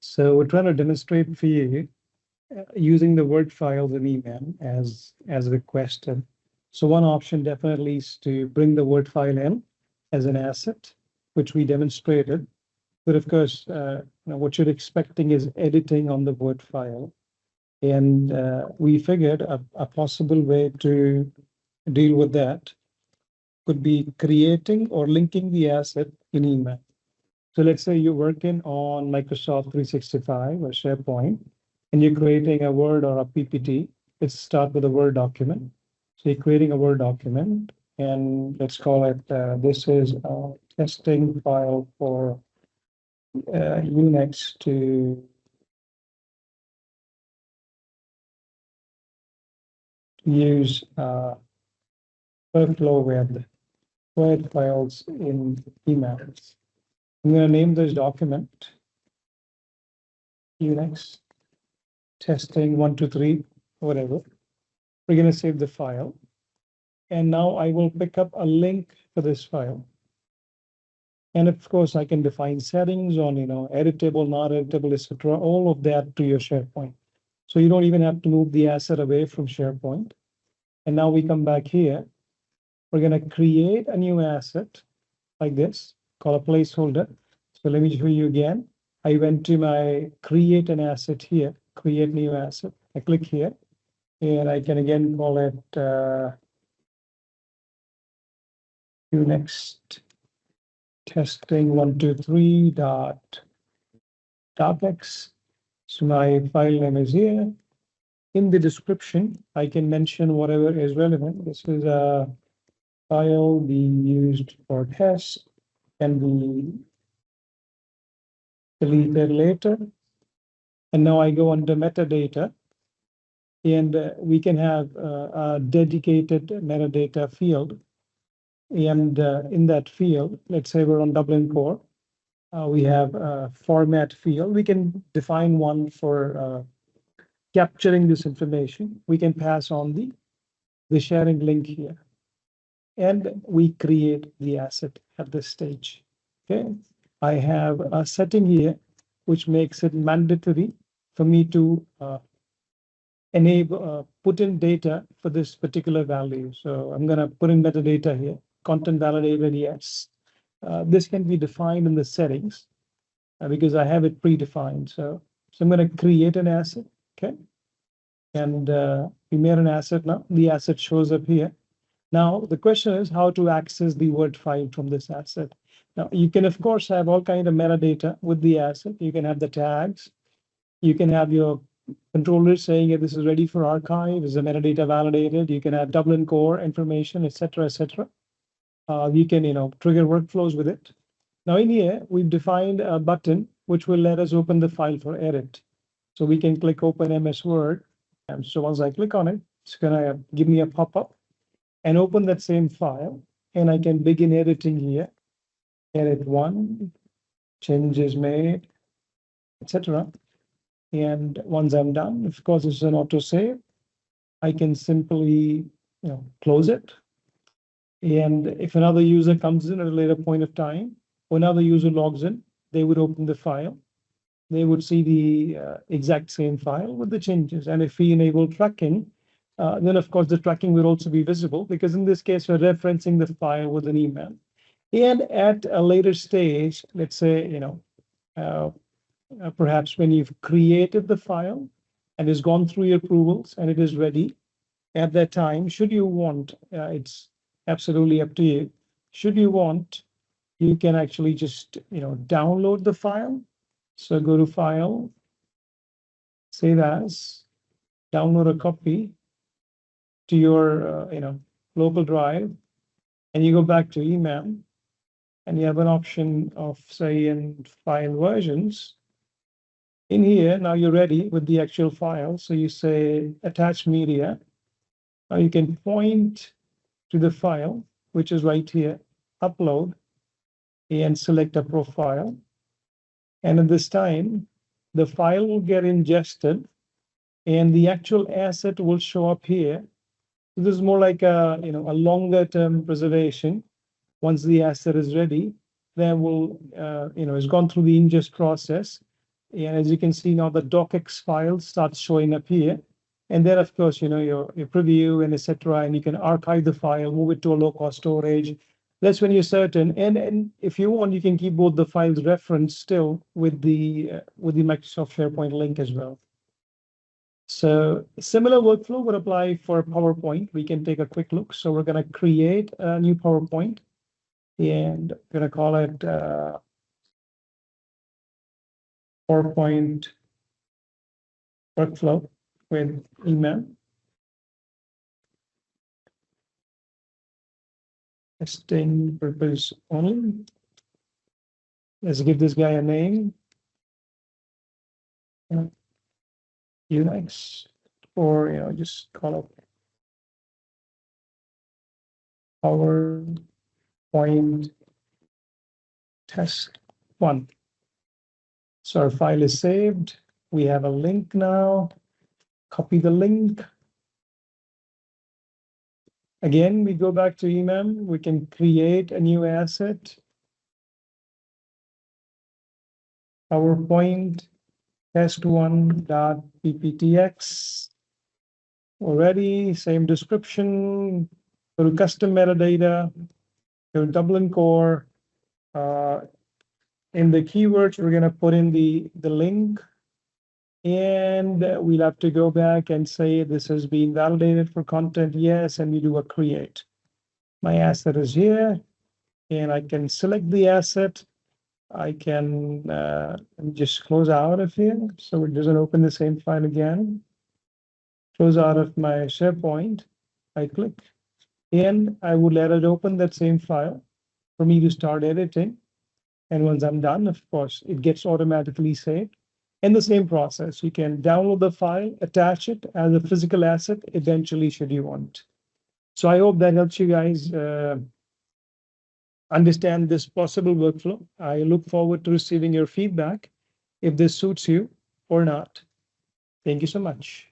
So we're trying to demonstrate for you using the Word files in EMAM as requested. So one option definitely is to bring the Word file in as an asset, which we demonstrated. But of course, what you're expecting is editing on the Word file. And we figured a possible way to deal with that could be creating or linking the asset in EMAM. So let's say you're working on Microsoft 365 or SharePoint, and you're creating a Word or a PPT. Let's start with a Word document. So you're creating a Word document, and let's call it, this is a testing file for Unix to use workflow with Word files in emails. I'm going to name this document Unix testing 1, 2, 3, whatever. We're going to save the file. And now I will pick up a link for this file. And of course, I can define settings on, editable, not editable, etc. All of that to your SharePoint. So you don't even have to move the asset away from SharePoint. And now we come back here. We're going to create a new asset like this, call a placeholder. So let me show you again. I went to my create an asset here, create new asset. I click here, and I can again call it Unix testing 1, 2, 3 dot topics. So my file name is here. In the description, I can mention whatever is relevant. This is a file being used for test, can be deleted later. And now I go under metadata, and we can have a dedicated metadata field. And in that field, let's say we're on Dublin Core, we have a format field. We can define one for capturing this information. We can pass on the sharing link here. And we create the asset at this stage. Okay. I have a setting here which makes it mandatory for me to enable put in data for this particular value. So I'm going to put in metadata here. Content validated, yes. This can be defined in the settings because I have it predefined. So I'm going to create an asset. Okay. And we made an asset now. The asset shows up here. Now, the question is how to access the Word file from this asset. Now, you can, of course, have all kinds of metadata with the asset. You can have the tags. You can have your controller saying that this is ready for archive, is the metadata validated. You can have Dublin Core information, etc., etc. You can, trigger workflows with it. Now, in here, we've defined a button which will let us open the file for edit. So we can click Open MS Word. And so once I click on it, it's going to give me a pop-up and open that same file, and I can begin editing here. Edit one, changes made, etc. And once I'm done, of course, it's an autosave. I can simply, close it. And if another user comes in at a later point of time, or another user logs in, they would open the file. They would see the exact same file with the changes. And if we enable tracking, then of course the tracking will also be visible, because in this case we're referencing the file with an email. And at a later stage, let's say, perhaps when you've created the file and it's gone through your approvals and it is ready, at that time, should you want, it's absolutely up to you. Should you want, you can actually just, download the file. So go to File, Save As, download a copy to your, local drive, and you go back to EMAM, and you have an option of, say, in file versions. In here, now you're ready with the actual file. So you say attach media. Now you can point to the file, which is right here, upload, and select a profile. And at this time, the file will get ingested, and the actual asset will show up here. So this is more like a longer term preservation. Once the asset is ready, then will it's gone through the ingest process. And as you can see now, the docx file starts showing up here. And then, of course, your preview and etc. And you can archive the file, move it to a low-cost storage. That's when you're certain. And if you want, you can keep both the files referenced still with the Microsoft SharePoint link as well. So similar workflow would apply for PowerPoint. We can take a quick look. So we're going to create a new PowerPoint, and we're going to call it PowerPoint workflow with EMAM. Testing purpose only. Let's give this guy a name. Unix, or just call it PowerPoint test 1. So our file is saved. We have a link now. Copy the link. Again, we go back to EMAM. We can create a new asset. PowerPoint test1.pptx. Already, same description. Go to custom metadata. Go to Dublin core. In the keywords, we're going to put in the link. And we'll have to go back and say this has been validated for content, yes, and we do a create. My asset is here, and I can select the asset. I can just close out of here so it doesn't open the same file again. Close out of my SharePoint. I click, and I would let it open that same file for me to start editing. And once I'm done, of course, it gets automatically saved. In the same process, you can download the file, attach it as a physical asset eventually, should you want. So I hope that helps you guys understand this possible workflow. I look forward to receiving your feedback if this suits you or not. Thank you so much.